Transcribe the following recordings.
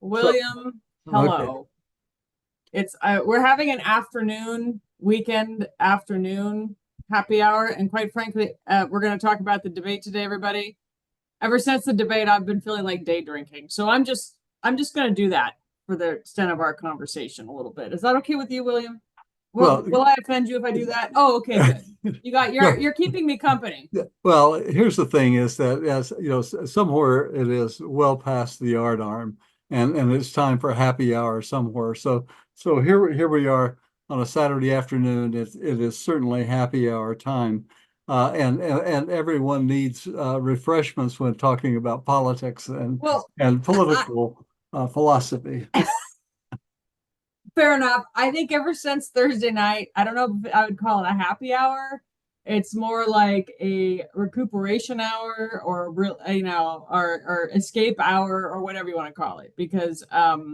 So, William, okay. hello. It's we're having an weekend afternoon happy hour, and quite frankly, we're going to talk about the debate today, everybody. Ever since the debate, I've been feeling like day drinking, so I'm just going to do that for the extent of our conversation a little bit. Is that okay with you, William? Well, Will I offend you if I do that? Oh, okay, good. You got no. you're keeping me company. Well, here's the thing is that as you know, somewhere it is well past the yard arm and it's time for happy hour somewhere. So here we are on a Saturday afternoon. It is certainly happy hour time. And everyone needs refreshments when talking about politics Well, and I, political philosophy. fair enough. I think ever since Thursday night, I don't know if I would call it a happy hour. It's more like a recuperation hour or real, or escape hour or whatever you want to call it. Because I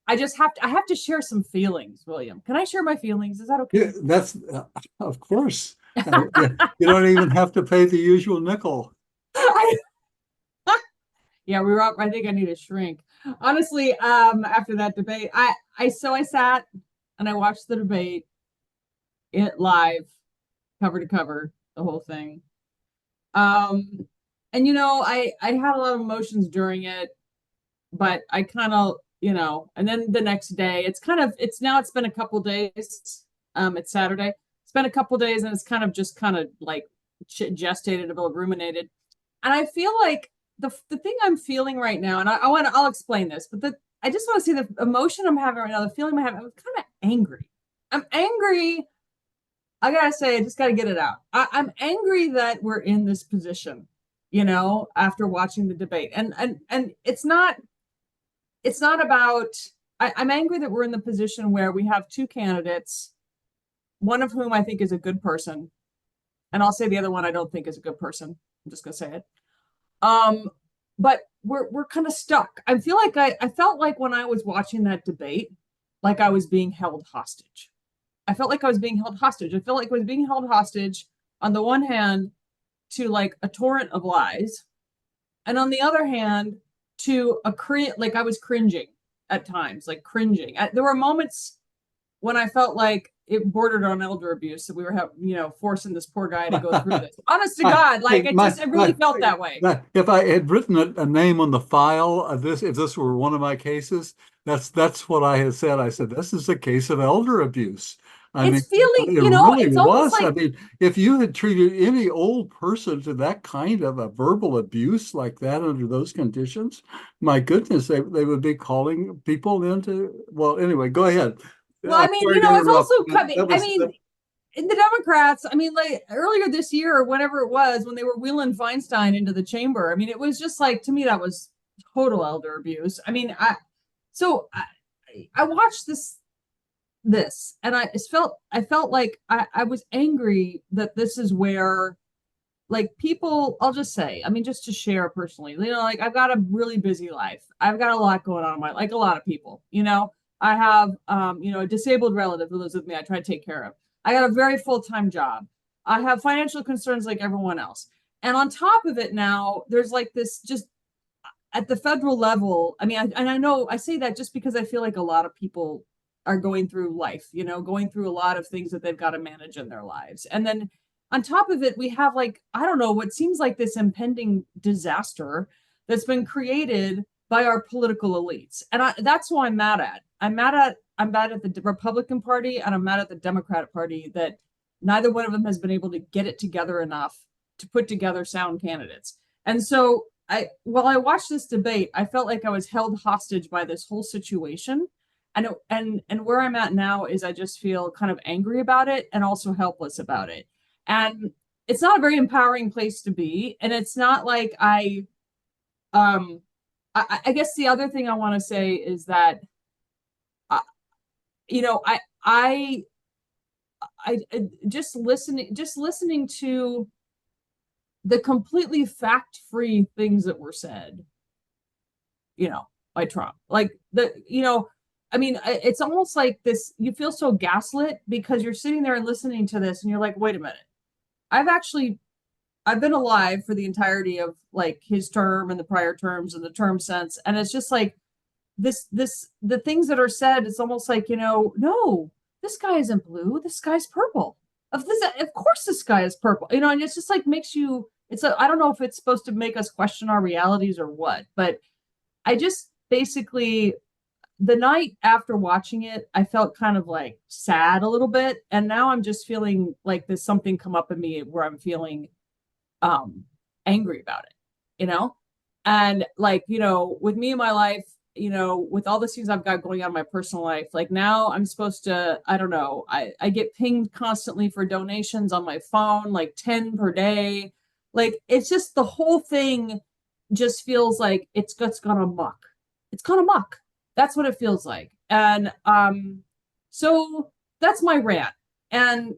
have to share some feelings, William. Can I share my feelings? Is that Yeah, okay? that's of course. Yeah, you don't even have to pay the usual nickel. Yeah, we were up. I think I need a shrink. Honestly, after that debate, I sat and I watched the debate it live, cover to cover, the whole thing. Um, and I had a lot of emotions during it, but I kind of, and then the next day, it's been a couple days. It's Saturday. It's been a couple days, and it's kind of like gestated, a little ruminated, and I feel like the thing I'm feeling right now, and I'll explain this, but I just want to see the emotion I'm having right now, the feeling I'm having. I'm kind of angry. I'm angry. I gotta say, I just gotta get it out. I'm angry that we're in this position, after watching the debate. And it's not about I'm angry that we're in the position where we have two candidates, one of whom I think is a good person, and I'll say the other one I don't think is a good person. I'm just gonna say it. Um, but we're kind of stuck. I felt like when I was watching that debate, like I was being held hostage. I felt like I was being held hostage. I felt like I was being held hostage on the one hand to like a torrent of lies, and on the other hand to like I was cringing at times, like cringing. There were moments when I felt like it bordered on elder abuse that we were forcing this poor guy to go through this. Honest to God, like Hey, it really felt that way. if I had written a name on the file of this, if this were one of my cases, that's what I had said. I said, this is a case of elder abuse. I It's mean, feeling, it really it's almost was. I like mean, if you had treated any old person to that kind of a verbal abuse like that under those conditions, my goodness, they would be calling people into, well, anyway, go ahead. well, I'm sorry to it's interrupt. also coming. That was, In the Democrats, like earlier this year or whenever it was, when they were wheeling Feinstein into the chamber, it was just like, to me, that was total elder abuse. So I watched this and I felt like I was angry that this is where like people, I'll just say, just to share personally, like I've got a really busy life. I've got a lot going on in my, like a lot of people, I have, a disabled relative who lives with me. I try to take care of. I got a very full-time job. I have financial concerns like everyone else. And on top of it now, there's like this just at the federal level. And I know I say that just because I feel like a lot of people are going through life, going through a lot of things that they've got to manage in their lives. And then on top of it, we have like, I don't know, what seems like this impending disaster that's been created by our political elites. And that's who I'm mad at. I'm mad at the Republican Party and I'm mad at the Democratic Party that neither one of them has been able to get it together enough to put together sound candidates. And so while I watched this debate, I felt like I was held hostage by this whole situation. And where I'm at now is I just feel kind of angry about it and also helpless about it. And it's not a very empowering place to be. And it's not like um I guess the other thing I want to say is that uh, you know I just listening to the completely fact-free things that were said, you know, by Trump. Like it's almost like this, you feel so gaslit because you're sitting there and listening to this and you're like, wait a minute. I've actually I've been alive for the entirety of like his term and the prior terms and the term since. And it's just like the things that are said, it's almost like, no, this guy isn't blue, this guy's purple. Of course this guy is purple, and it's just like makes you, I don't know if it's supposed to make us question our realities or what, but I just basically, the night after watching it, I felt kind of like sad a little bit. And now I'm just feeling like there's something come up in me where I'm feeling um angry about it, you know? And like, with me in my life, with all the things I've got going on in my personal life, like now I'm supposed to, I don't know, I get pinged constantly for donations on my phone, like 10 per day. Like it's just the whole thing just feels like it's gone amok. It's gone amok. That's what it feels like. And so that's my rant. And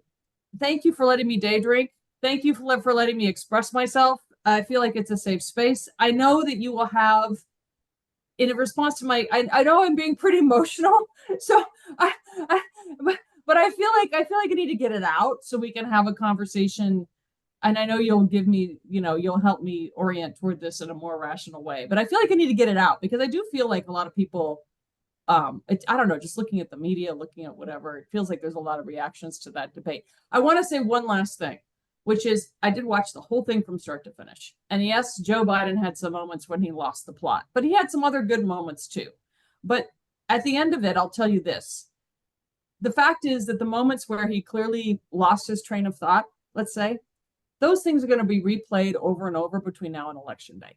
thank you for letting me day drink. Thank you for letting me express myself. I feel like it's a safe space. I know that you will have, in response to I know I'm being pretty emotional, so I, I but I need to get it out so we can have a conversation. And I know you'll give me, you'll help me orient toward this in a more rational way. But I feel like I need to get it out because I do feel like a lot of people, I don't know, just looking at the media, looking at whatever, it feels like there's a lot of reactions to that debate. I want to say one last thing, which is I did watch the whole thing from start to finish. And yes, Joe Biden had some moments when he lost the plot, but he had some other good moments too. But at the end of it, I'll tell you this. The fact is that the moments where he clearly lost his train of thought, let's say, those things are going to be replayed over and over between now and election day.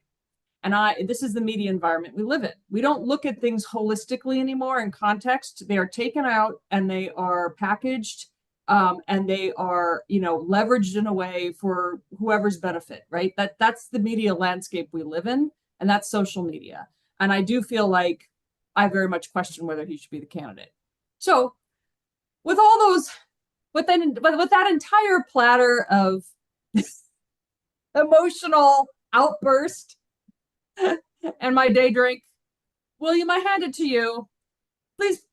And this is the media environment we live in. We don't look at things holistically anymore in context. They are taken out and they are packaged, and they are, leveraged in a way for whoever's benefit, right? That's the media landscape we live in, and that's social media. And I do feel like I very much question whether he should be the candidate. So with all those, with that entire platter of emotional outburst and my day drink, William, I hand it to you. Please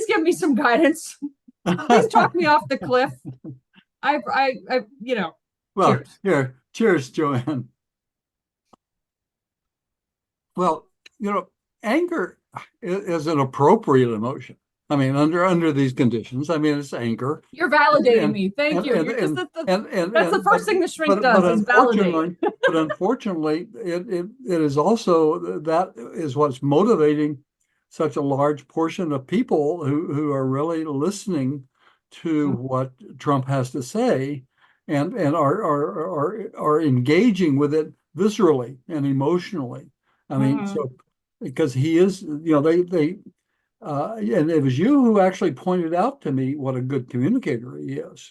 give me some guidance. Please talk me off the cliff. Well, cheers. cheers, Joann. Well, anger is an appropriate emotion. I mean, under these conditions, I mean, it's anger. You're validating me. Thank you. That's the first thing the shrink does is validate. But unfortunately, it is also, that is what's motivating such a large portion of people who are really listening to what Trump has to say and are engaging with it viscerally and emotionally. I mean, so because he is, and it was you who actually pointed out to me what a good communicator he is,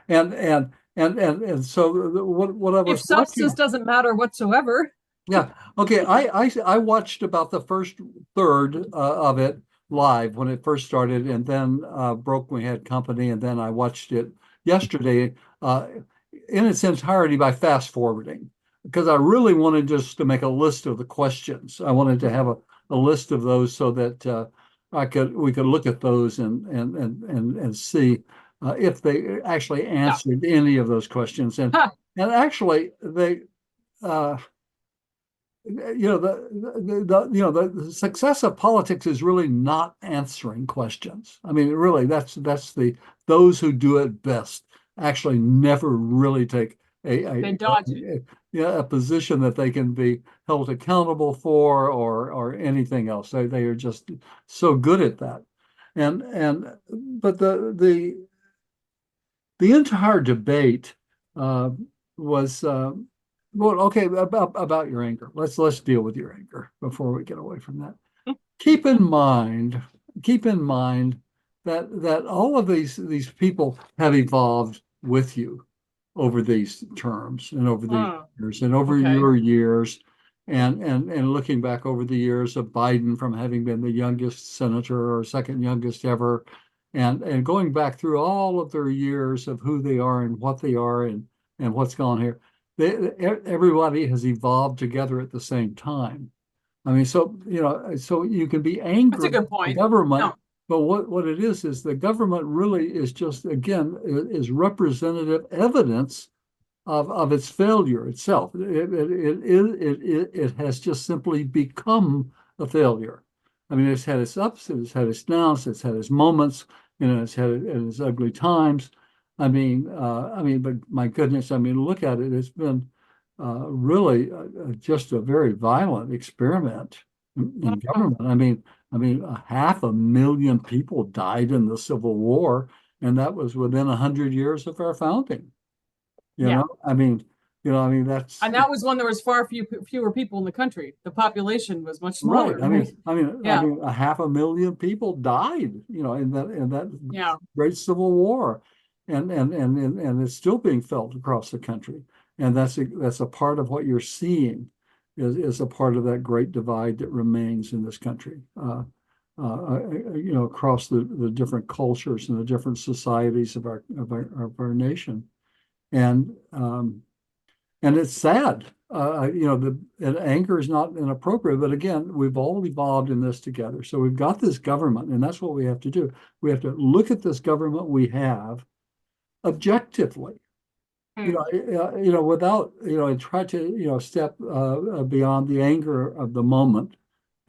and so what I was if substance doesn't matter whatsoever. Yeah. Okay. I watched about the first third of it live when it first started, and then broke we had company, and then I watched it yesterday in its entirety by fast forwarding because I really wanted just to make a list of the questions. I wanted to have a list of those so that we could look at those and see if they actually answered any of those questions, and actually they. The success of politics is really not answering questions. I mean, really, that's those who do it best actually never really take a position that they can be held accountable for or anything else. They are just so good at that. But the entire debate was. Well, okay, about your anger. Let's deal with your anger before we get away from that. Keep in mind that all of these people have evolved with you over these terms and over these years and over your years, and looking back over the years of Biden from having been the youngest senator or second youngest ever, and going back through all of their years of who they are and what they are and what's gone here. Everybody has evolved together at the same time. I mean, so you can be angry That's a good point. at the government, but what it is the government really is just, again, is representative evidence of its failure itself. It has just simply become a failure. I mean, it's had its ups, it's had its downs, it's had its moments, it's had its ugly times. But my goodness, I mean, look at it. It's been really just a very violent experiment in government. A 500,000 people died in the Civil War, and that was within 100 years of our founding. You Yeah. know, that's And that was when there was fewer people in the country. The population was much right. smaller, right? Yeah. 500,000 people died, in that Yeah. great Civil War, and it's still being felt across the country. And that's a part of what you're seeing is a part of that great divide that remains in this country. Across the different cultures and the different societies of our nation, and and it's sad. And anger is not inappropriate, but again, we've all evolved in this together. So we've got this government, and that's what we have to do. We have to look at this government we have objectively, Mm. without, and try to, step beyond the anger of the moment,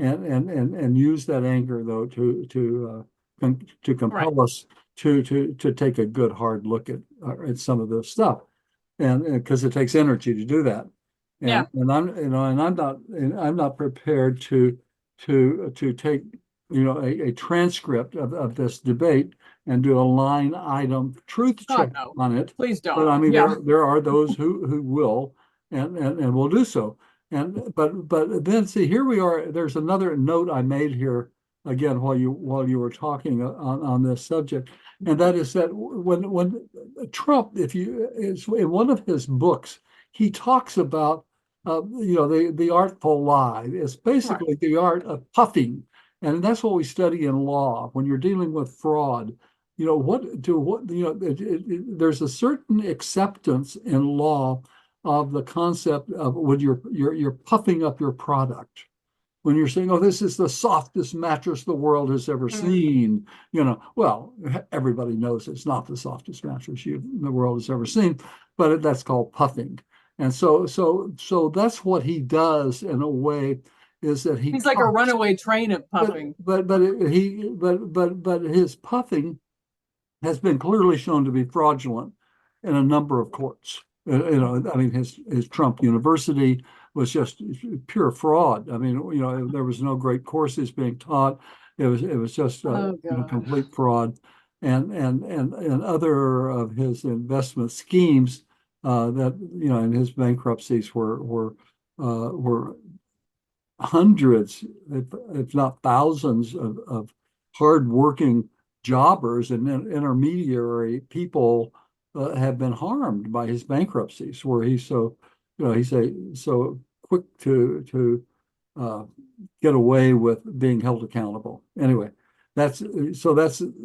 and use that anger though to Right. compel us to take a good hard look at some of this stuff, and because it takes energy to do that, Yeah. and I'm not prepared to take a transcript of this debate and do a line item truth God, check no. on it. Please But don't. I mean, Yeah. there are those who will, and will do so. But then see, here we are. There's another note I made here again while you were talking on this subject, and that is that when Trump, if you is in one of his books, he talks about the artful lie. It's Right. basically the art of puffing, and that's what we study in law when you're dealing with fraud. There's a certain acceptance in law of the concept of when you're puffing up your product, when you're saying, "Oh, this is the softest mattress the world has ever Mm. seen." Well, everybody knows it's not the softest mattress the world has ever seen, but that's called puffing. And so that's what he does in a way, is that he He's like a puffs, runaway train of but puffing. but his puffing has been clearly shown to be fraudulent in a number of courts. His Trump University was just pure fraud. There was no great courses being taught. It was just Oh God. complete fraud, and other of his investment schemes that in his bankruptcies were hundreds, if not thousands, of hardworking jobbers and intermediary people have been harmed by his bankruptcies, where he's so quick to uh, get away with being held accountable. Anyway, so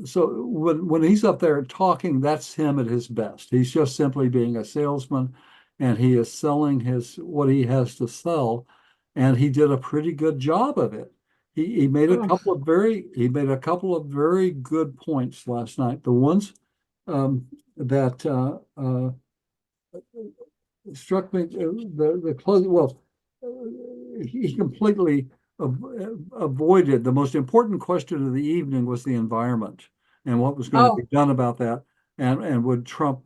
when he's up there talking, that's him at his best. He's just simply being a salesman, and he is selling what he has to sell, and he did a pretty good job of it. He made a Ugh. couple of very good points last night. The ones that struck me, the close. Well, he completely avoided the most important question of the evening, was the environment and what was going to be Oh, done about that, and would Trump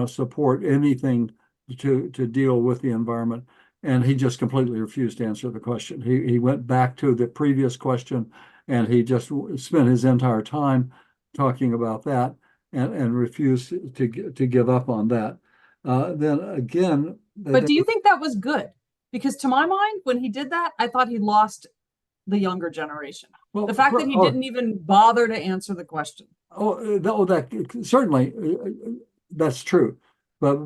support anything to deal with the environment. And he just completely refused to answer the question. He went back to the previous question, and he just spent his entire time talking about that, and refused to give up on that. Then again, but do you think that was good? Because to my mind, when he did that, I thought he lost the younger generation. well, The fact that he didn't even bother to answer the question. that certainly, that's true, but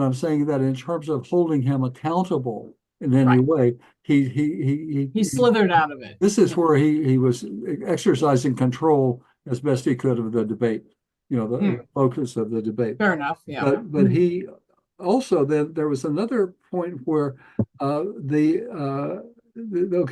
I'm saying that in terms of holding him accountable in any Right. way, he He slithered out of it. this is Yeah. where he was exercising control as best he could of the debate, the Mm, focus of the debate. fair enough. Yeah. But he also, then there was another point where okay,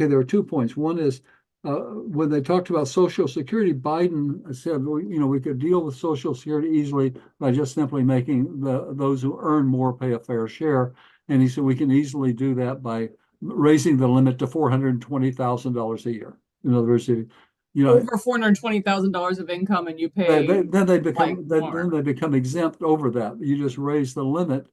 there were 2 points. One is when they talked about Social Security, Biden said, well, we could deal with Social Security easily by just simply making those who earn more pay a fair share. And he said we can easily do that by raising the limit to $420,000 a year. In other words, you know, over $420,000 of income and you pay then they like become more. then they become exempt over that. You just raise the limit.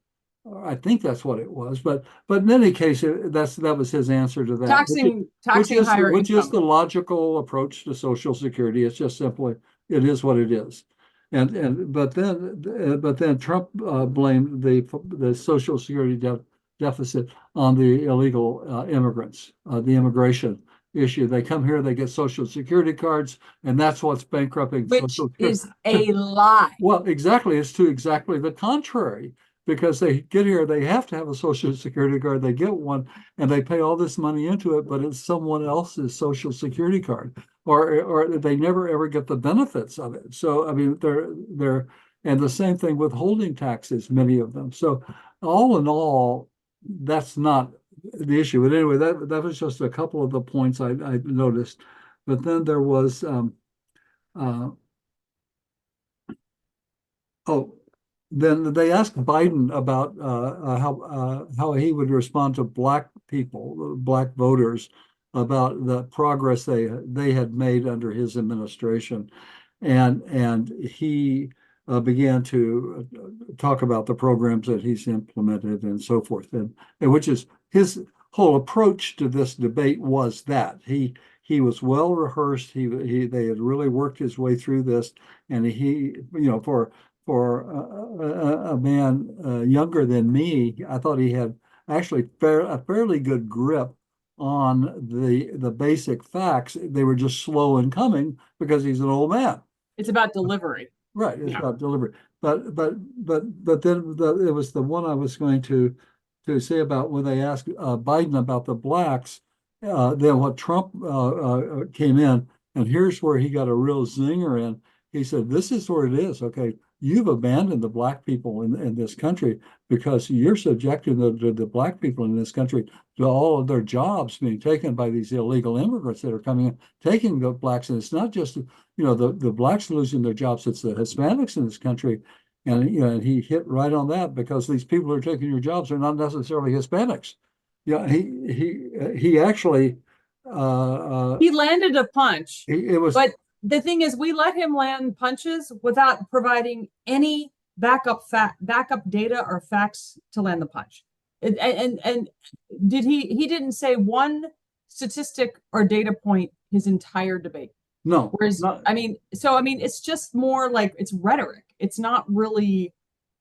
I think that's what it was, but in any case, that was his answer to that, Taxing higher which is income. the logical approach to Social Security. It's just simply it is what it is, and but then Trump blamed the Social Security deficit on the illegal immigrants, the immigration issue. They come here, they get Social Security cards, and that's what's bankrupting Which Social Security. is a lie. Well, exactly. It's to exactly the contrary. Because they get here, they have to have a Social Security card. They get one, and they pay all this money into it, but it's someone else's Social Security card, or they never ever get the benefits of it. So I mean, and the same thing with holding taxes, many of them. So all in all, that's not the issue. But anyway, that was just a couple of the points I noticed. But then there was uh, oh, then they asked Biden about how he would respond to black people, black voters, about the progress they had made under his administration, and he began to talk about the programs that he's implemented and so forth, and which is his whole approach to this debate was that he was well rehearsed. They had really worked his way through this, and for a man younger than me, I thought he had actually a fairly good grip on the basic facts. They were just slow in coming because he's an old man. It's about delivery. Right, it's about delivery. But then it was the one I was going to say about when they asked Biden about the blacks. Then what Trump came in, and here's where he got a real zinger in. He said, "This is where it is. Okay, you've abandoned the black people in this country because you're subjecting the black people in this country to all of their jobs being taken by these illegal immigrants that are coming in, taking the blacks. And it's not just the blacks losing their jobs; it's the Hispanics in this country." And he hit right on that because these people who are taking your jobs are not necessarily Hispanics. Yeah, he actually He landed a punch, it was but the thing is, we let him land punches without providing any backup data or facts to land the punch. And did he didn't say one statistic or data point his entire debate. no. Whereas, Not, I mean, it's just more like it's rhetoric. It's not really,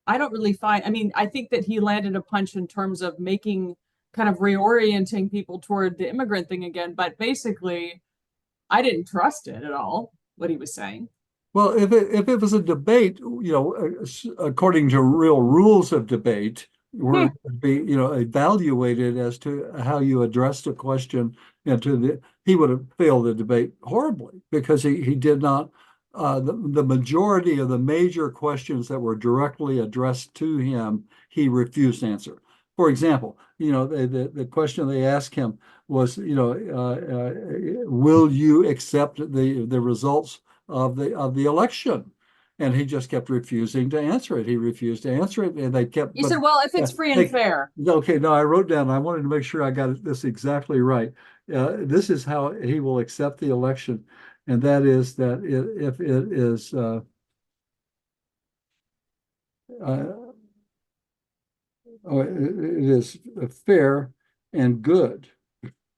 I don't really find, I mean, I think that he landed a punch in terms of making kind of reorienting people toward the immigrant thing again. But basically, I didn't trust it at all, what he was saying. well, if it was a debate, according to real rules of debate, were be evaluated as to how you addressed a question, and he would have failed the debate horribly because he did not. The majority of the major questions that were directly addressed to him, he refused to answer. For example, the question they asked him was, will you accept the results of the election? And he just kept refusing to answer it. He refused to answer it, and they kept. He said, "Well, if it's free and fair." Okay, no, I wrote down. I wanted to make sure I got this exactly right. This is how he will accept the election, and that is that if it is it is fair and good.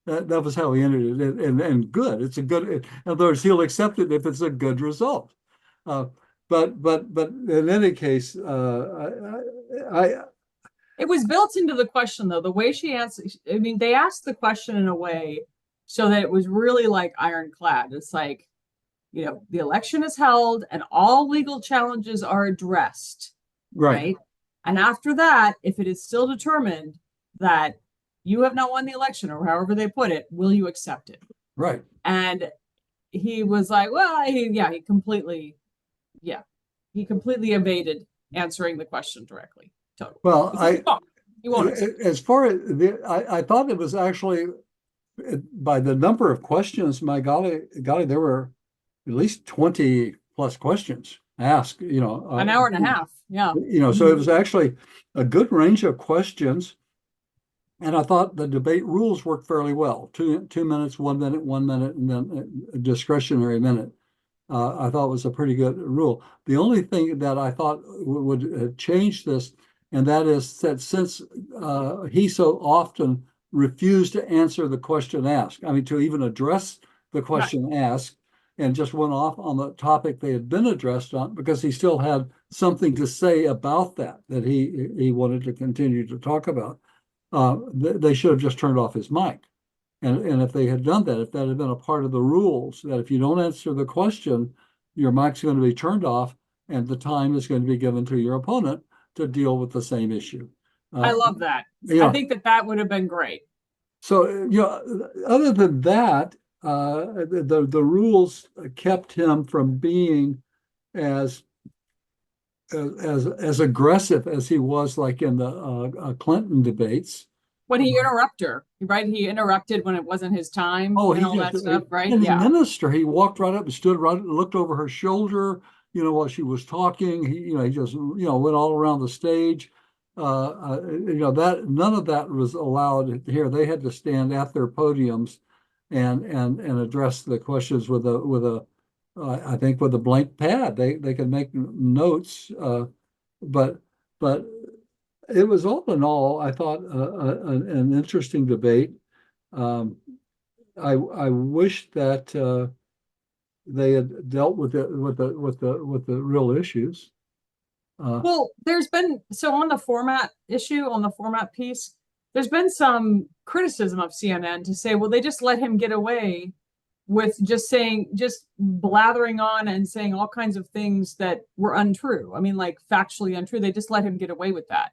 That was how he ended it, and good. It's a good. In other words, he'll accept it if it's a good result. Uh, but in any case, it was built into the question though. The way she answered, I mean, they asked the question in a way so that it was really like ironclad. It's like, the election is held and all legal challenges are addressed, right? And after that, if it is still determined that you have not won the election, or however they put it, will you accept it? Right. And he was like, well, he completely evaded answering the question directly. Totally. Well, he won't as far as I thought it was actually by the number of questions, my golly, there were at least 20 plus questions asked, an hour and a half. Yeah. So it was actually a good range of questions. And I thought the debate rules worked fairly well. 2 minutes, 1 minute, 1 minute, and then a discretionary minute. I thought was a pretty good rule. The only thing that I thought would change this, and that is that since he so often refused to answer the question asked, I mean, to even address the Right. question asked, and just went off on the topic they had been addressed on because he still had something to say about that he wanted to continue to talk about. They should have just turned off his mic. And if they had done that, if that had been a part of the rules, that if you don't answer the question, your mic's going to be turned off and the time is going to be given to your opponent to deal with the same issue. I Uh, love that. you I know, think that that would have been great. so other than that, the rules kept him from being as as aggressive as he was, like in the Clinton debates. When he interrupted her, right? He interrupted when it wasn't his time Oh, and he all just that stuff, right? any Yeah. minister, he walked right up and stood right, looked over her shoulder, while she was talking. He just, went all around the stage. That none of that was allowed here. They had to stand at their podiums and address the questions I think with a blank pad. They could make notes, but but it was all in all, I thought, an interesting debate. Um, I wish that they had dealt with it with the real issues. Well, there's been so on the format issue, on the format piece, there's been some criticism of CNN to say, well, they just let him get away with just blathering on and saying all kinds of things that were untrue. I mean, like factually untrue. They just let him get away with that.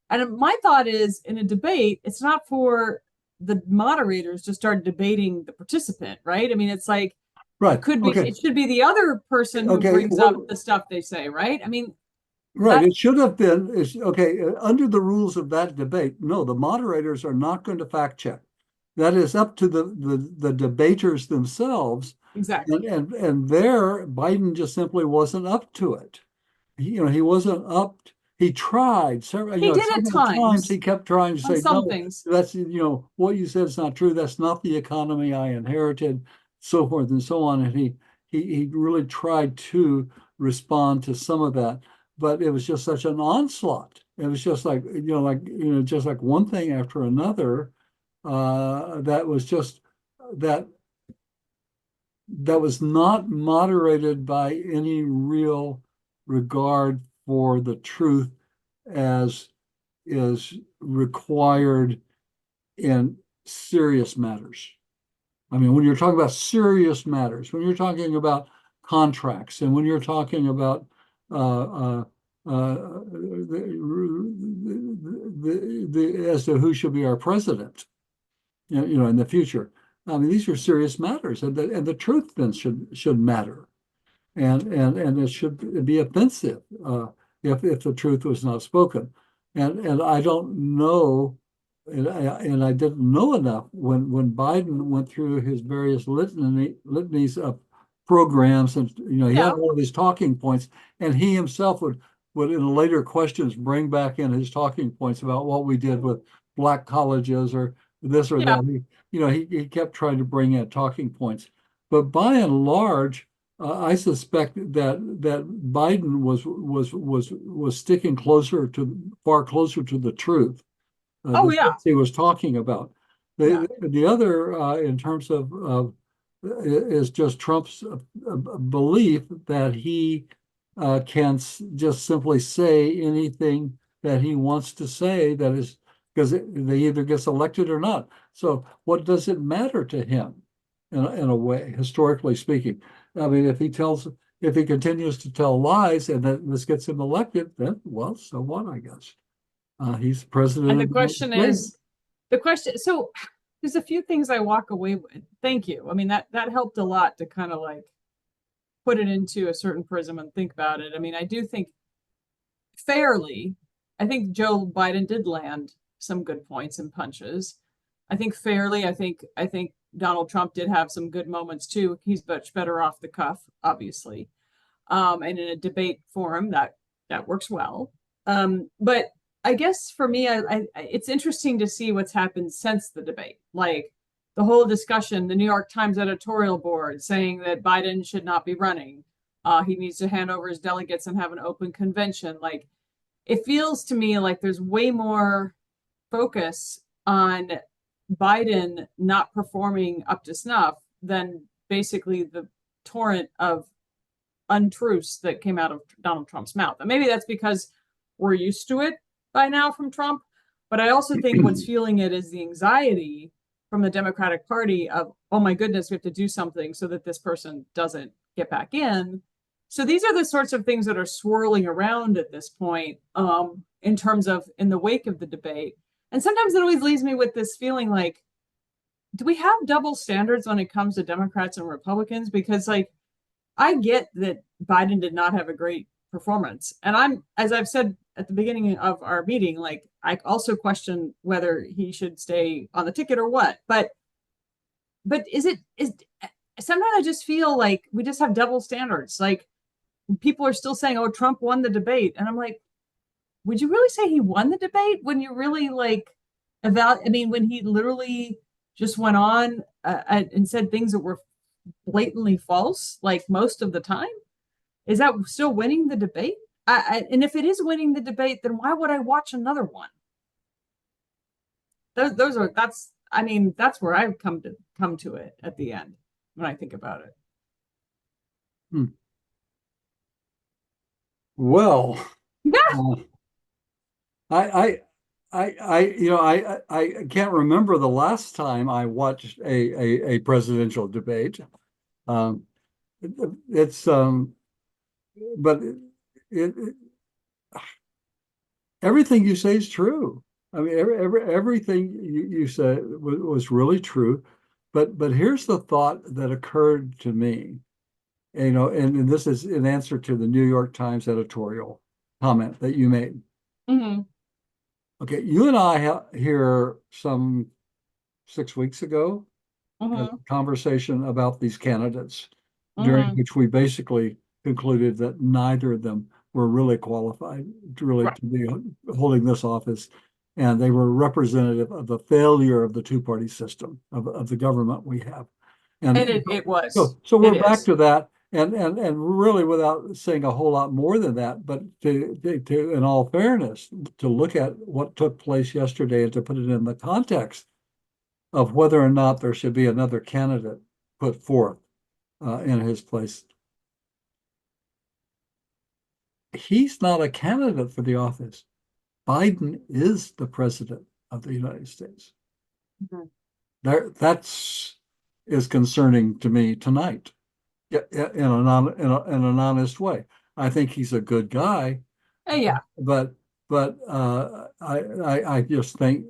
And my thought is in a debate, it's not for the moderators to start debating the participant, right? I mean, it's like Right. Okay. it should be the other person who Okay. brings up the stuff they say, right? I mean, Right. that It should have been is okay. Under the rules of that debate, no, the moderators are not going to fact check. That is up to the debaters themselves. exactly. And there, Biden just simply wasn't up to it. He wasn't up. He tried several, He did at several times. He times kept trying to on say, some no, things. that's, what you said is not true. That's not the economy I inherited, so forth and so on. And he really tried to respond to some of that, but it was just such an onslaught. It was just like, just like one thing after another. That was just that that was not moderated by any real regard for the truth as is required in serious matters. I mean, when you're talking about serious matters, when you're talking about contracts, and when you're talking about as to who should be our president, in the future. I mean, these are serious matters, and the truth then should matter, and it should be offensive if the truth was not spoken, and I don't know, and I didn't know enough when Biden went through his various litanies of programs, and he had Yeah. all of his talking points, and he himself would in later questions bring back in his talking points about what we did with black colleges or this or Yeah. that. He kept trying to bring in talking points, but by and large, I suspect that Biden was sticking far closer to the truth Oh, that yeah. he was talking about. Yeah. The other, in terms of is just Trump's belief that he can just simply say anything that he wants to say, that is because they either gets elected or not. So what does it matter to him in a way, historically speaking? I mean, if he continues to tell lies and that this gets him elected, then well, so what, I guess. He's president And the of the United question States. is, so there's a few things I walk away with. Thank you. I mean, that helped a lot to kind of like put it into a certain prism and think about it. I mean, I do think fairly, I think Joe Biden did land some good points and punches. I think fairly, I think Donald Trump did have some good moments too. He's much better off the cuff, obviously. And in a debate forum that works well. But I guess for me, it's interesting to see what's happened since the debate. Like the whole discussion, the New York Times editorial board saying that Biden should not be running. He needs to hand over his delegates and have an open convention. Like it feels to me like there's way more focus on Biden not performing up to snuff than basically the torrent of untruths that came out of Donald Trump's mouth. And maybe that's because we're used to it by now from Trump. But I also think what's fueling it is the anxiety from the Democratic Party of, oh my goodness, we have to do something so that this person doesn't get back in. So these are the sorts of things that are swirling around at this point, in terms of in the wake of the debate. And sometimes it always leaves me with this feeling like, do we have double standards when it comes to Democrats and Republicans? Because like, I get that Biden did not have a great performance. And I'm, as I've said at the beginning of our meeting, like I also question whether he should stay on the ticket or what. But is sometimes I just feel like we just have double standards. Like people are still saying, oh, Trump won the debate. And I'm like, would you really say he won the debate when you really like I mean, when he literally just went on and said things that were blatantly false, like most of the time? Is that still winning the debate? And if it is winning the debate, then why would I watch another one? I mean, that's where I've come to it at the end when I think about it. Hmm. Well, Yeah. I can't remember the last time I watched a presidential debate. Um, it's but everything you say is true. I mean, everything you said was really true. But here's the thought that occurred to me. And this is in answer to the New York Times editorial comment that you made. Mm-hmm. Okay, you and I here some 6 weeks ago had Mm-hmm. a conversation about these candidates, during Mm-hmm. which we basically concluded that neither of them were really qualified Right. to be holding this office, and they were representative of the failure of the two-party system of the government we have. And And it was. so It we're back is. to that, and really without saying a whole lot more than that, but to in all fairness, to look at what took place yesterday and to put it in the context of whether or not there should be another candidate put forth in his place. He's not a candidate for the office. Biden is the president of the United States. Mhm. That's is concerning to me tonight, in an honest way. I think he's a good guy, Yeah. but I just think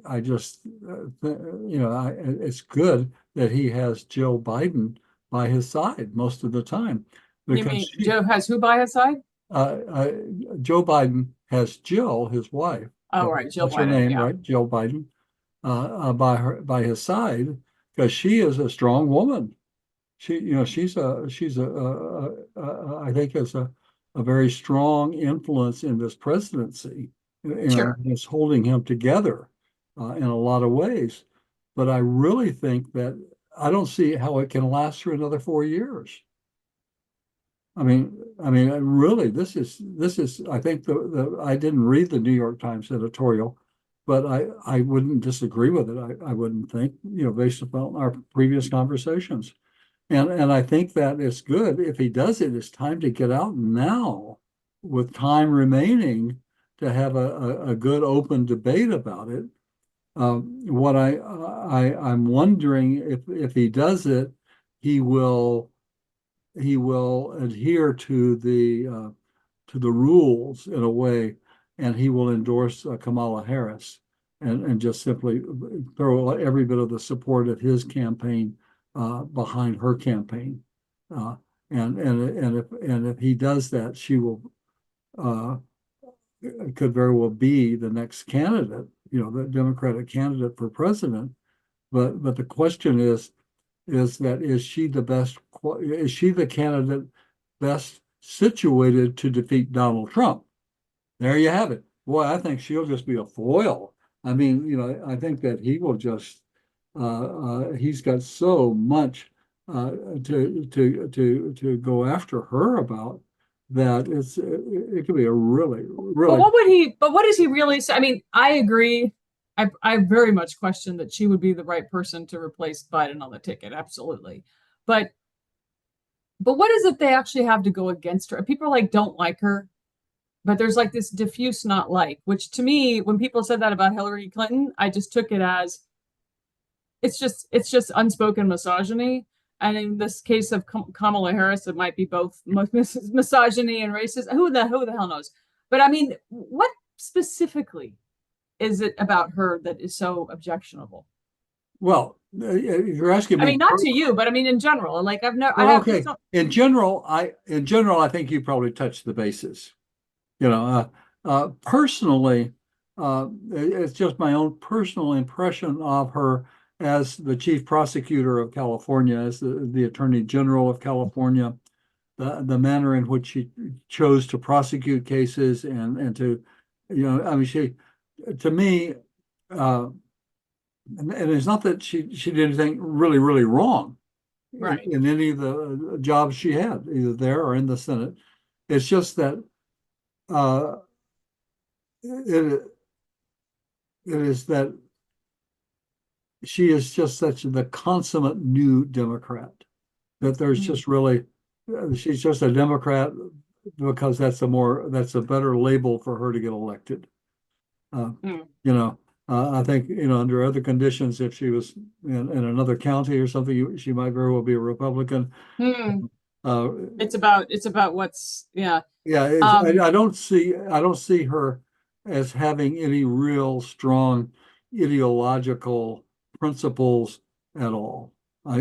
it's good that he has Joe Biden by his side most of the time, You because mean Joe has who by his side? uh, uh, Joe Biden has Jill, his wife. Oh, Right? right, Jill That's her Biden. name, Yeah. right? Jill Biden, by his side, because she is a strong woman. I think is a very strong influence in this presidency. Sure. It's holding him together in a lot of ways. But I really think that I don't see how it can last through another 4 years. Really, this is. I think I didn't read the New York Times editorial, but I wouldn't disagree with it. I wouldn't think, based upon our previous conversations. And I think that it's good if he does it. It's time to get out now, with time remaining, to have a good open debate about it. What I'm wondering, if he does it, he will adhere to the rules in a way, and he will endorse Kamala Harris, and just simply throw every bit of the support of his campaign behind her campaign. Uh, and if he does that, she will uh, could very well be the next candidate, the Democratic candidate for president. But the question is she the best? Is she the candidate best situated to defeat Donald Trump? There you have it. boy, I think she'll just be a foil. I mean, I think that he will just he's got so much to go after her about that it could be a really, But really. what would he, but what does he really say? I mean, I agree. I very much question that she would be the right person to replace Biden on the ticket. Absolutely. But but what is it they actually have to go against her? People like don't like her, but there's like this diffuse not like, which to me, when people said that about Hillary Clinton, I just took it as it's just unspoken misogyny. And in this case of Kamala Harris, it might be both misogyny and racist. Who the hell knows? But I mean, what specifically is it about her that is so objectionable? Well, you're asking I me. mean, not to you, but I mean in general. Like I've never, I Well, have just okay. don't. In general, I think you probably touched the bases. Personally, it's just my own personal impression of her as the chief prosecutor of California, as the attorney general of California, the manner in which she chose to prosecute cases and to, I mean, to me, uh, and it's not that she did anything really, really wrong Right. in any of the jobs she had, either there or in the Senate. It's just that uh, it it is that she is just such the consummate new Democrat that there's Mm. just really she's just a Democrat because that's a better label for her to get elected. Uh, Mm. I think under other conditions, if she was in another county or something, she might very well be a Republican. Mm. Uh, It's about what's yeah. yeah, Um, I don't see her as having any real strong ideological principles at all. I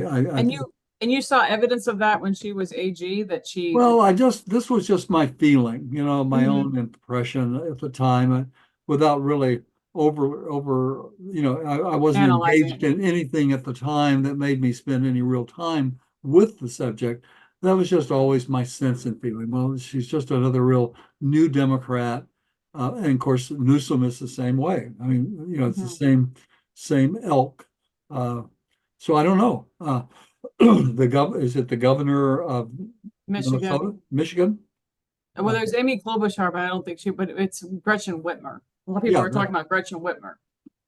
and you saw evidence of that when she was AG that she. Well, this was just my feeling, my Mhm. own impression at the time, without really I wasn't Analyzing engaged it. in anything at the time that made me spend any real time with the subject. That was just always my sense and feeling. Well, she's just another real new Democrat. And of course, Newsom is the same way. I mean, it's the Mhm. same ilk. Uh, so I don't know. Is it the governor of Michigan. Minnesota, Michigan? Well, there's Amy Klobuchar, but I don't think but it's Gretchen Whitmer. A lot of people Yeah. are talking about Gretchen Whitmer,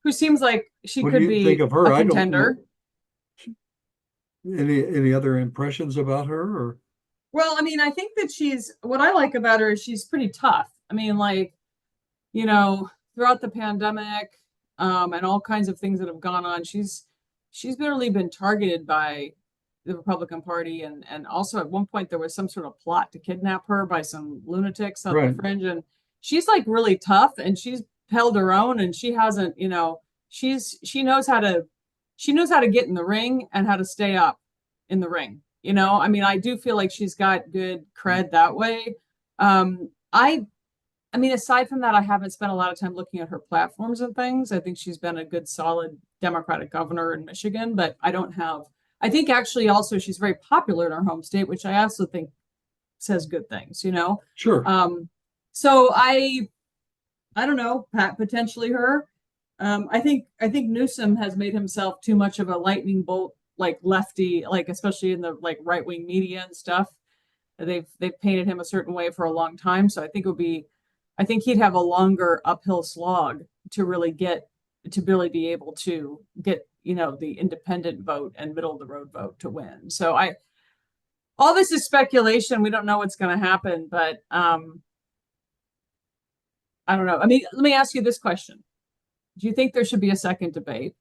who seems like she What do could you think be of her? a I don't contender. know. Any other impressions about her? Or Well, I mean, I think that what I like about her is she's pretty tough. I mean, like, you know, throughout the pandemic, and all kinds of things that have gone on, she's literally been targeted by the Republican Party, and also at one point there was some sort of plot to kidnap her by some lunatics on the right, fringe, and she's like really tough, and she's held her own, and she hasn't, she knows how to get in the ring and how to stay up in the ring. I mean, I do feel like she's got good cred that way. I mean, aside from that, I haven't spent a lot of time looking at her platforms and things. I think she's been a good, solid Democratic governor in Michigan, but I think actually also she's very popular in her home state, which I also think says good things. sure. Um, so I don't know, potentially her. I think Newsom has made himself too much of a lightning bolt, like lefty, like especially in the like right wing media and stuff. They've painted him a certain way for a long time. So I think he'd have a longer uphill slog to really be able to get the independent vote and middle of the road vote to win. So all this is speculation. We don't know what's going to happen, but I don't know. I mean, let me ask you this question: do you think there should be a second debate?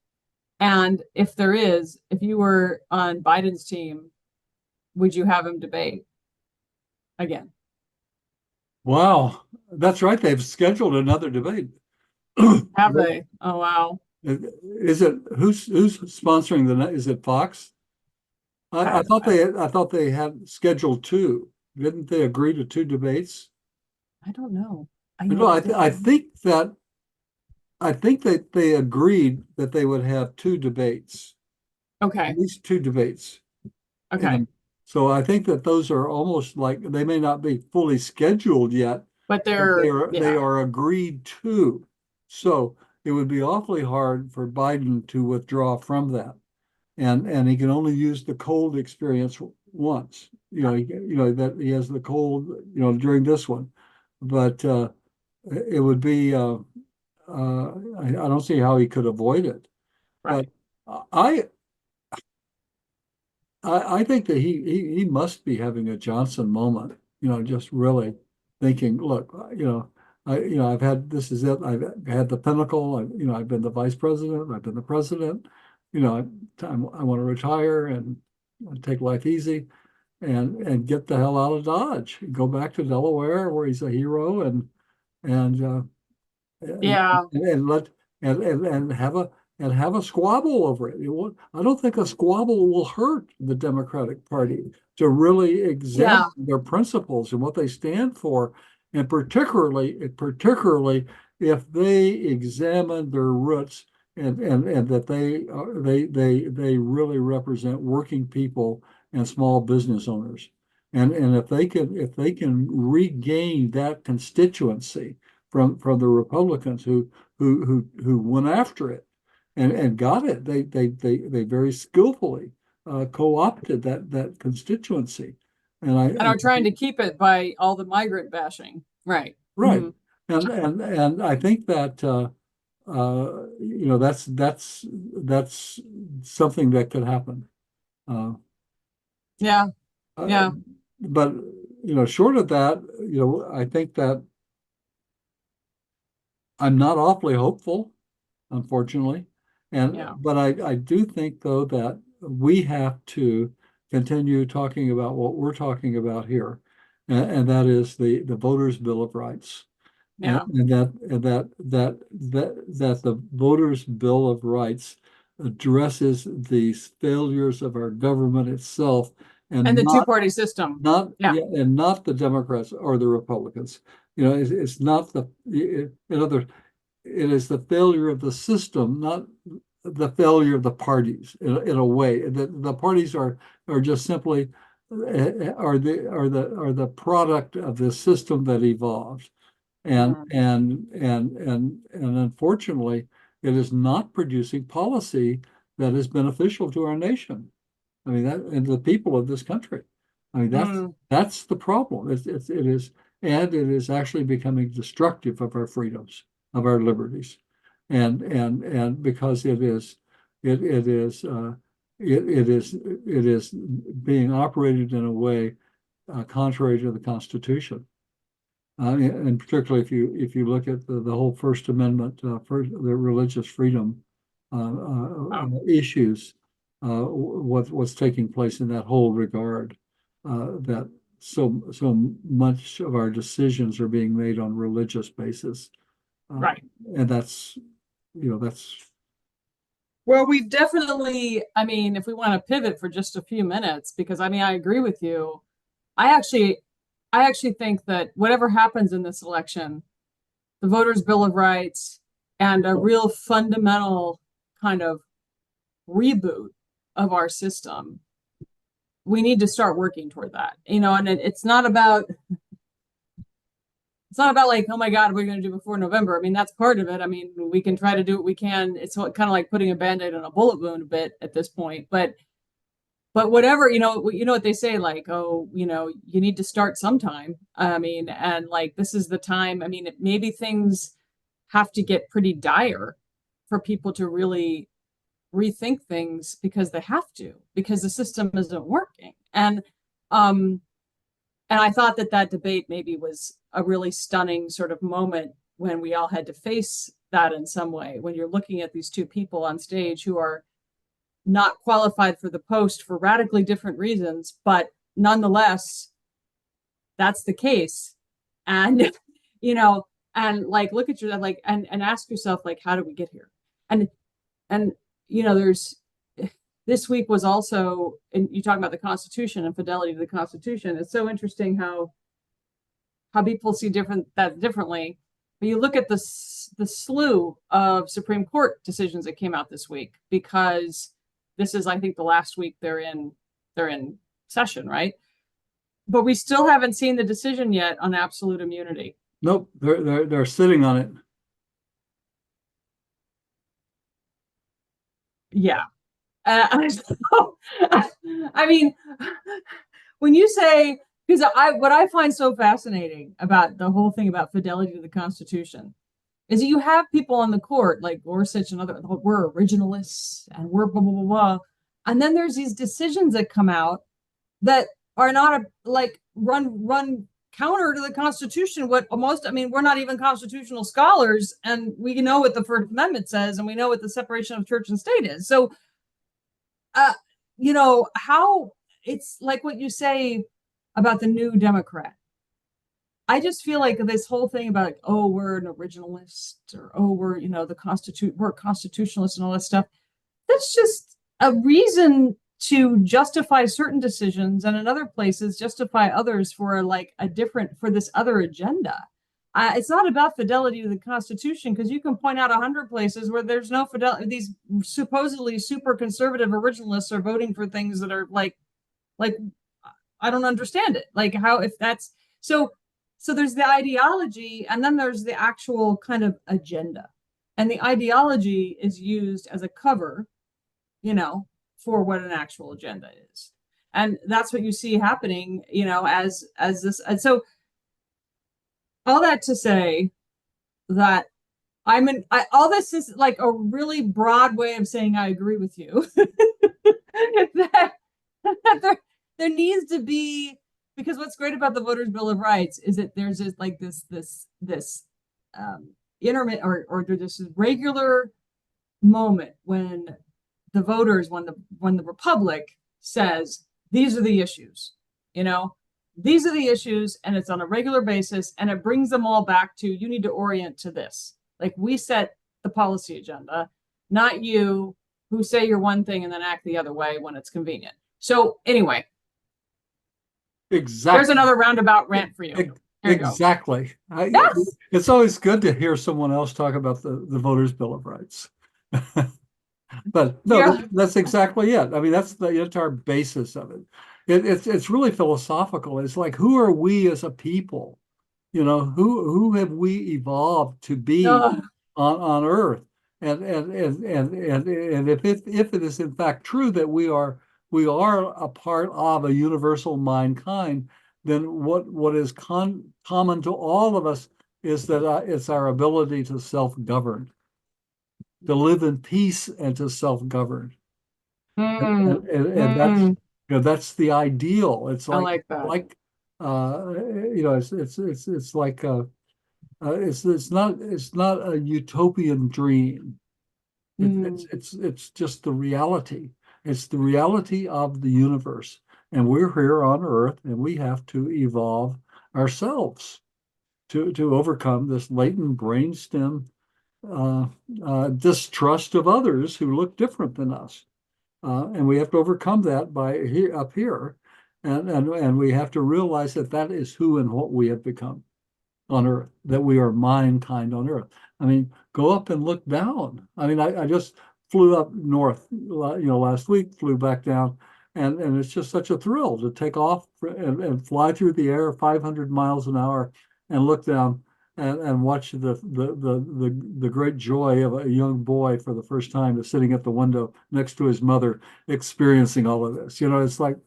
And if there is, if you were on Biden's team, would you have him debate again? Wow, that's right. They've scheduled another debate. Have they? Oh wow. Is it who's sponsoring Is it Fox? I I, thought I, they had scheduled two. Didn't they agree to two debates? I don't know. I No, they did. I think that they agreed that they would have two debates, at Okay. least two debates. Okay. And so I think that those are almost like they may not be fully scheduled yet, But They they're, are they yeah, are agreed to. So it would be awfully hard for Biden to withdraw from that. And he can only use the cold experience once. That he has the cold, during this one. But it would be I don't see how he could avoid it. But right. I I think that he must be having a Johnson moment, just really thinking, look, I've had this is it. I've had the pinnacle. I've been the vice president. I've been the president. I want to retire and take life easy and get the hell out of Dodge. Go back to Delaware where he's a hero and and Yeah, and let and have a squabble over it. I don't think a squabble will hurt the Democratic Party to really examine yeah. their principles and what they stand for, and particularly if they examine their roots and that they really represent working people and small business owners. And if they can regain that constituency from the Republicans who went after it and got it. They very skillfully co-opted that constituency, and I And and are trying to keep it by all the migrant bashing. Right. right, Hmm. and I think that that's something that could happen. Uh, Yeah, uh, yeah, but short of that, I think that I'm not awfully hopeful, unfortunately. And yeah, but I do think though that we have to continue talking about what we're talking about here, and that is the Voters' Bill of Rights, yeah. and that the Voters' Bill of Rights addresses these failures of our government itself, And and the not two-party system. not Yeah. yeah, and not the Democrats or the Republicans. It's not in other it is the failure of the system, not the failure of the parties in a way. The parties are just simply are the product of the system that evolved. And Mm. and and and unfortunately, it is not producing policy that is beneficial to our nation. I mean that and the people of this country. I mean Mm. that's the problem. It is and it is actually becoming destructive of our freedoms, of our liberties, and because it is it is being operated in a way contrary to the Constitution. And particularly if you look at the whole First Amendment, for the religious freedom Oh, issues, what's taking place in that whole regard, that so much of our decisions are being made on religious basis, uh, right. and that's Well, we've definitely, I mean, if we want to pivot for just a few minutes, because I mean, I agree with you. I actually, I actually think that whatever happens in this election, the Voters' Bill of Rights and a real fundamental kind of reboot of our system, we need to start working toward that. And it's not about like, oh my God, what are we going to do before November? I mean, that's part of it. I mean, we can try to do what we can. It's kind of like putting a band-aid on a bullet wound a bit at this point. But whatever, what they say, like, oh, you need to start sometime. I mean, and like this is the time. I mean, maybe things have to get pretty dire for people to really rethink things because they have to, because the system isn't working. Um and I thought that debate maybe was a really stunning sort of moment when we all had to face that in some way. When you're looking at these two people on stage who are not qualified for the post for radically different reasons, but nonetheless, that's the case. And, you know, and like look at your like and ask yourself, like, how did we get here? And and there's this week was also, and you talk about the Constitution and fidelity to the Constitution. It's so interesting how people see that differently. But you look at the slew of Supreme Court decisions that came out this week, because this is, I think, the last week they're in session, right? But we still haven't seen the decision yet on absolute immunity. Nope, they're sitting on it. Yeah. So, I mean, when you say, because what I find so fascinating about the whole thing about fidelity to the Constitution is that you have people on the court like Gorsuch and other, we're originalists and we're blah blah blah blah, and then there's these decisions that come out that are not like run counter to the Constitution. What most, I mean, we're not even constitutional scholars, and we know what the First Amendment says, and we know what the separation of church and state is. So, uh, how it's like what you say about the new Democrat. I just feel like this whole thing about like, oh, we're an originalist or oh, we're we're constitutionalists and all that stuff. That's just a reason to justify certain decisions and in other places justify others for like a different for this other agenda. It's not about fidelity to the Constitution because you can point out 100 places where there's no fidelity. These supposedly super conservative originalists are voting for things that are like I don't understand it. Like how if that's so so there's the ideology and then there's the actual kind of agenda. And the ideology is used as a cover, you know, for what an actual agenda is. And that's what you see happening, as this. And so all that to say that all this is like a really broad way of saying I agree with you. that, that there needs to be, because what's great about the Voters Bill of Rights is that there's just like this intermittent or there's this regular moment when the voters, when the Republic says these are the issues, you know, these are the issues, and it's on a regular basis, and it brings them all back to you need to orient to this. Like we set the policy agenda, not you who say you're one thing and then act the other way when it's convenient. So anyway, Exactly. there's another roundabout rant for you. Exactly. Yes. It's always good to hear someone else talk about the Voters' Bill of Rights. But no, Yeah. that's exactly it. I mean, that's the entire basis of it. It's really philosophical. It's like, who are we as a people? Who have we evolved to be Ugh. on Earth? And if it is in fact true that we are a part of a universal mankind, then what is common to all of us is that it's our ability to self-govern, to live in peace and to self-govern. And that's Mm. that's the ideal. It's I like like that. like it's like it's not a utopian dream. Mm. It's just the reality. It's the reality of the universe, and we're here on Earth, and we have to evolve ourselves to overcome this latent brainstem distrust of others who look different than us. And we have to overcome that up here, and we have to realize that that is who and what we have become on Earth, that we are mankind on Earth. I mean, go up and look down. I mean, I just flew up north, last week, flew back down, and it's just such a thrill to take off and fly through the air 500 miles an hour and look down and watch the great joy of a young boy for the first time is sitting at the window next to his mother experiencing all of this. It's like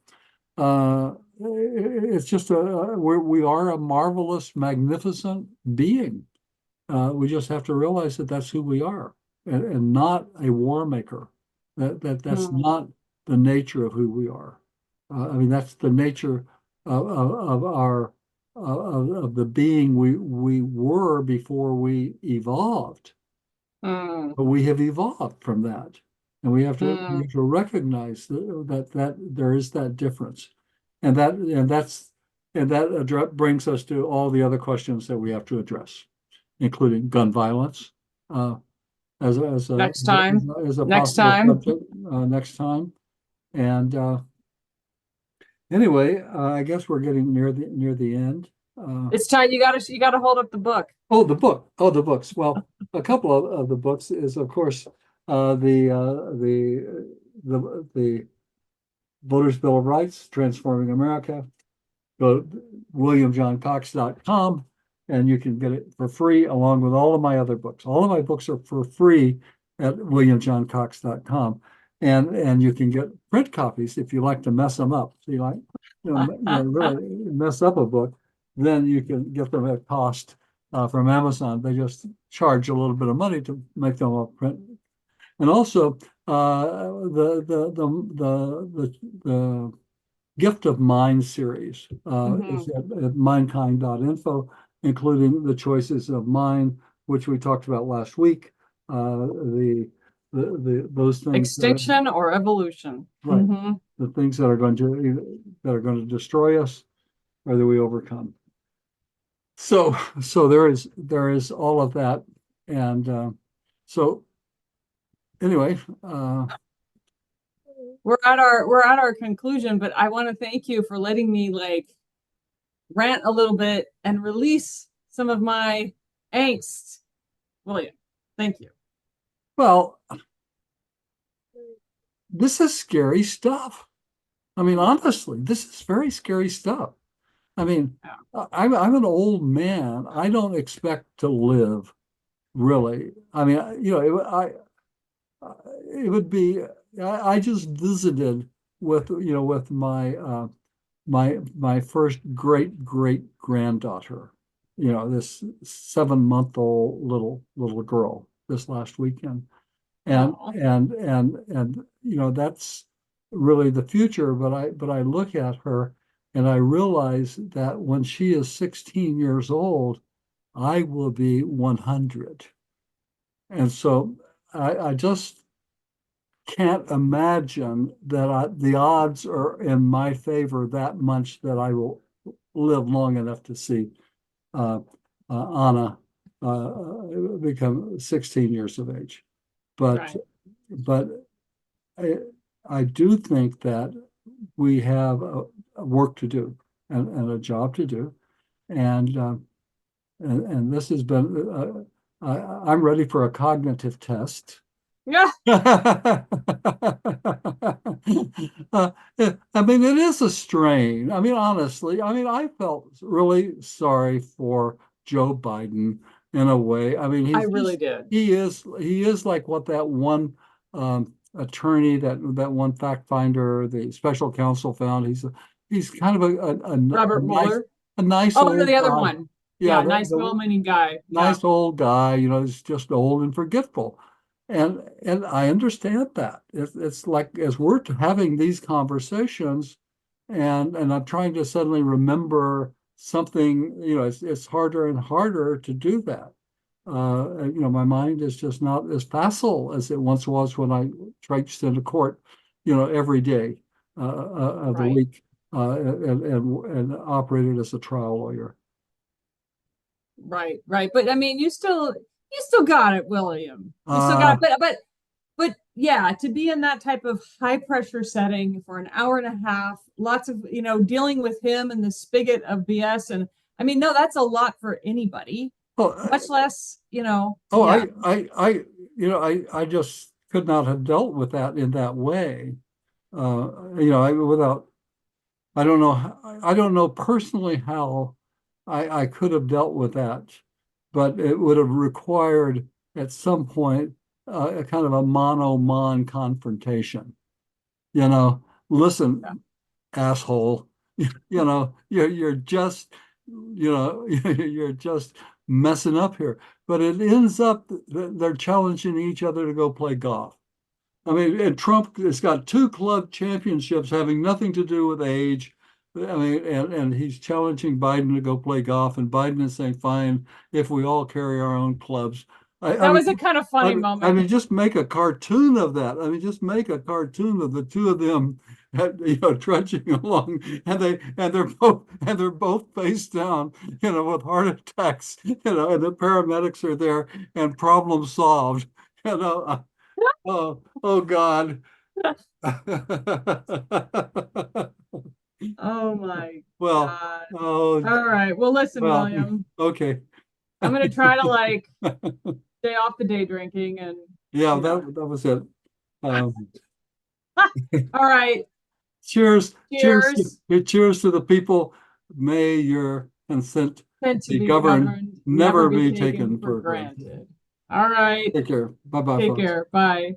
it's just we are a marvelous, magnificent being. We just have to realize that that's who we are, and not a war maker. That's Mm. not the nature of who we are. I mean, that's the nature of our of the being we were before we evolved. Mm. But we have evolved from that, and we Mm. have to recognize that there is that difference, and that brings us to all the other questions that we have to address, including gun violence, uh, Next time. as a Next possible time. subject next time. And anyway, I guess we're getting near the end. It's time you gotta hold up the book. Oh, the book. Oh, the books. Well, a couple of the books is, of course, the Voters' Bill of Rights, Transforming America. Go to williamjohncox.com. and you can get it for free along with all of my other books. All of my books are for free at williamjohncox.com. And you can get print copies if you like to mess them up. So you like, really mess up a book, then you can get them at cost from Amazon. They just charge a little bit of money to make them all print. And also the Gift of Mind series is at mindkind.info, including the choices of mind, which we talked about last week. Those things that Extinction or evolution. right, the things that are going to destroy us, or that we overcome. So there is all of that, and so anyway, We're at our conclusion, but I want to thank you for letting me like rant a little bit and release some of my angst. William, thank you. well, this is scary stuff. I mean, honestly, this is very scary stuff. I mean, I'm an old man. I don't expect to live, really. I mean, it would be. I just visited with my first great granddaughter. This 7-month-old little girl this last weekend, and Aw. and that's really the future. But I look at her and I realize that when she is 16 years old, I will be 100. And so I just can't imagine that the odds are in my favor that much that I will live long enough to see Anna become 16 years of age. But Right. but I do think that we have a work to do and a job to do, and this has been. I'm ready for a cognitive test. Yeah. I mean, it is a strain. I mean, honestly, I mean, I felt really sorry for Joe Biden in a way. I mean, I really did. he is like what that one attorney, that one fact finder, the special counsel found. He's kind of Robert Mueller. a nice Oh, no, old the other guy. one. Yeah, Yeah, nice, well-meaning guy. Yeah. nice old guy, is just old and forgetful. And I understand that. It's like as we're having these conversations and I'm trying to suddenly remember something, it's harder and harder to do that. My mind is just not as facile as it once was when I traipsed into court, every day of the Right. week and operated as a trial lawyer. Right. But I mean, you still got it, William. You still got Uh, it. But yeah, to be in that type of high pressure setting for an hour and a half, lots of, dealing with him and the spigot of BS. And I mean, no, that's a lot for anybody, oh, much less, oh, yeah. I just could not have dealt with that in that way. Without, I don't know personally how I could have dealt with that, but it would have required at some point a kind of a mano-man confrontation. Listen, Yeah. asshole, you're just, you're just messing up here. But it ends up that they're challenging each other to go play golf. I mean, and Trump has got 2 club championships having nothing to do with age. I mean, and he's challenging Biden to go play golf, and Biden is saying, "Fine, if we all carry our own clubs." I That mean, was a kind of funny moment. just make a cartoon of that. I mean, just make a cartoon of the two of them, trudging along, and they're both face down, with heart attacks, and the paramedics are there, and problem solved. Oh God. Oh my Well, God. oh, All right. Well, listen, well, William, okay. I'm going to try to like stay off the day drinking and, Yeah, you know, that was it. Um, all right. cheers, Cheers. cheers to the people. May your consent Meant to be be governed, governed, never be taken for granted. granted. All right. Take care. Bye-bye, Take folks. care. Bye.